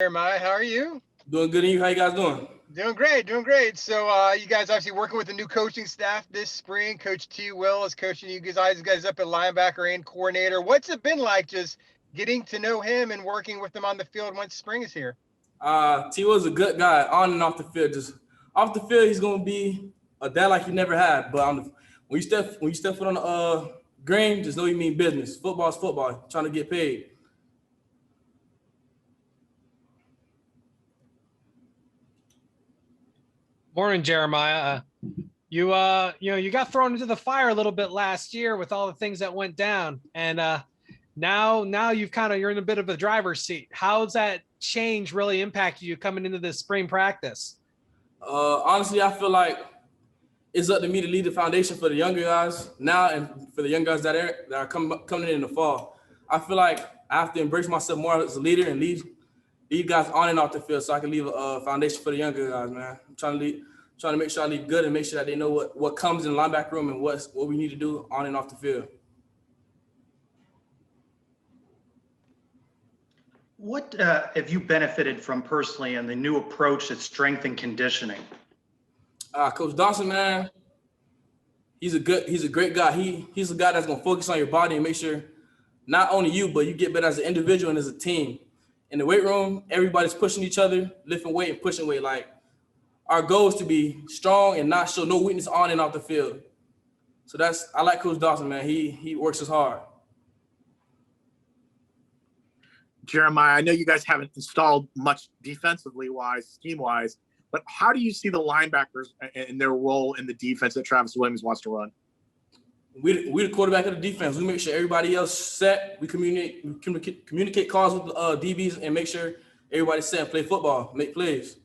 Jeremiah, how are you? Doing good, and you? How you guys doing? Doing great, doing great. So you guys obviously working with the new coaching staff this spring. Coach T. Will is coaching you guys up at linebacker and coordinator. What's it been like just getting to know him and working with him on the field once spring is here? T was a good guy on and off the field. Just off the field, he's gonna be a dad like you never had. But when you step foot on the green, just know you mean business. Football's football. Trying to get paid. Morning, Jeremiah. You got thrown into the fire a little bit last year with all the things that went down, and now you're in a bit of a driver's seat. How's that change really impacted you coming into this spring practice? Honestly, I feel like it's up to me to lead the foundation for the younger guys now, and for the young guys that are coming in the fall. I feel like I have to embrace myself more as a leader and lead guys on and off the field, so I can leave a foundation for the younger guys, man. I'm trying to make sure I lead good and make sure that they know what comes in the linebacker room and what we need to do on and off the field. What have you benefited from personally in the new approach to strength and conditioning? Coach Dawson, man, he's a great guy. He's a guy that's gonna focus on your body and make sure not only you, but you get better as an individual and as a team. In the weight room, everybody's pushing each other, lifting weight and pushing weight. Like, our goal is to be strong and not show no weakness on and off the field. So I like Coach Dawson, man. He works as hard. Jeremiah, I know you guys haven't installed much defensively wise, scheme wise, but how do you see the linebackers and their role in the defense that Travis Williams wants to run? We the quarterback of the defense. We make sure everybody else set. We communicate calls with DBs and make sure everybody's set and play football, make plays.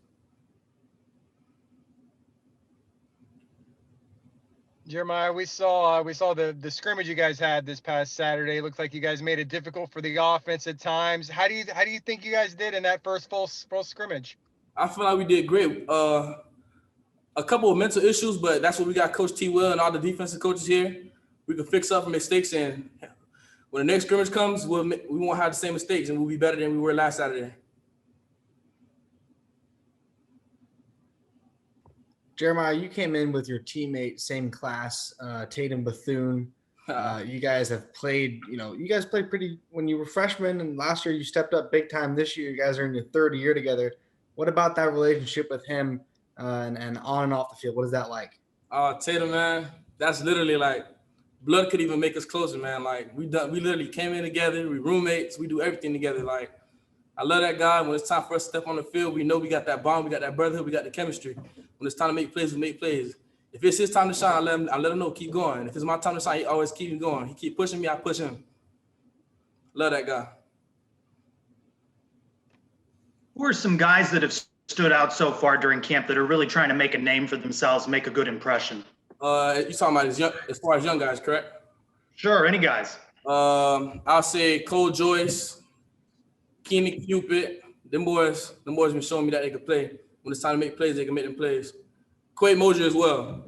Jeremiah, we saw the scrimmage you guys had this past Saturday. It looked like you guys made it difficult for the offense at times. How do you think you guys did in that first full scrimmage? I feel like we did great. A couple of mental issues, but that's what we got Coach T. Will and all the defensive coaches here. We can fix up mistakes, and when the next scrimmage comes, we won't have the same mistakes, and we'll be better than we were last Saturday. Jeremiah, you came in with your teammate, same class, Tatum Bethune. You guys have played, you guys played pretty when you were freshmen, and last year you stepped up big time. This year, you guys are in your third year together. What about that relationship with him and on and off the field? What is that like? Tatum, man, that's literally like blood could even make us closer, man. Like we literally came in together. We roommates. We do everything together. Like, I love that guy. When it's time for us to step on the field, we know we got that bond, we got that brotherhood, we got the chemistry. When it's time to make plays, we make plays. If it's his time to shine, I let him know, keep going. If it's my time to shine, he always keep me going. He keep pushing me, I push him. Love that guy. Who are some guys that have stood out so far during camp that are really trying to make a name for themselves, make a good impression? You talking about as far as young guys, correct? Sure, any guys. I'll say Cole Joyce, Keenan Cupid. Them boys been showing me that they can play. When it's time to make plays, they can make them plays. Quay Moser as well.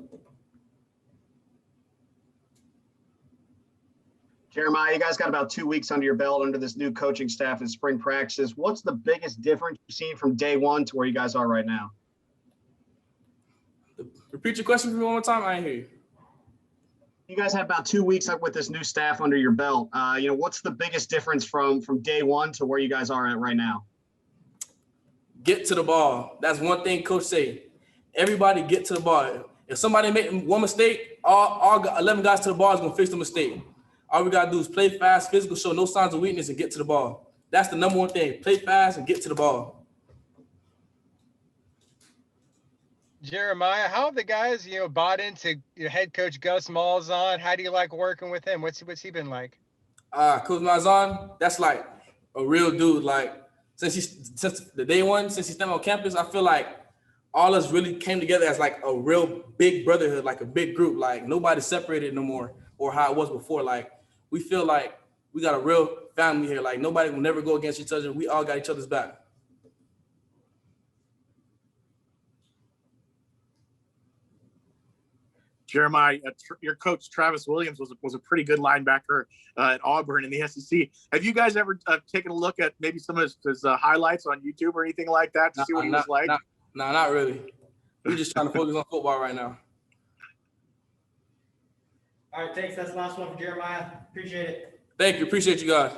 Jeremiah, you guys got about 2 weeks under your belt under this new coaching staff in spring practices. What's the biggest difference you've seen from day one to where you guys are right now? Repeat your question for me one more time. I ain't hear you. You guys have about 2 weeks up with this new staff under your belt. What's the biggest difference from day one to where you guys are at right now? Get to the ball. That's one thing Coach say. Everybody get to the ball. If somebody make one mistake, all 11 guys to the ball is going to fix the mistake. All we got to do is play fast, physical, show no signs of weakness, and get to the ball. That's the number one thing. Play fast and get to the ball. Jeremiah, how have the guys, bought into your head coach Gus Malzahn? How do you like working with him? What's he been like? Coach Malzahn, that's like a real dude. Like since the day one, since he stepped on campus, I feel like all us really came together as like a real big brotherhood, like a big group. Like nobody's separated no more, or how it was before. Like we feel like we got a real family here. Like nobody will never go against each other. We all got each other's back. Jeremiah, your coach Travis Williams was a pretty good linebacker at Auburn in the SEC. Have you guys ever taken a look at maybe some of his highlights on YouTube or anything like that to see what he was like? No, not really. We're just trying to focus on football right now. All right, thanks. That's the last one for Jeremiah. Appreciate it. Thank you. Appreciate you guys.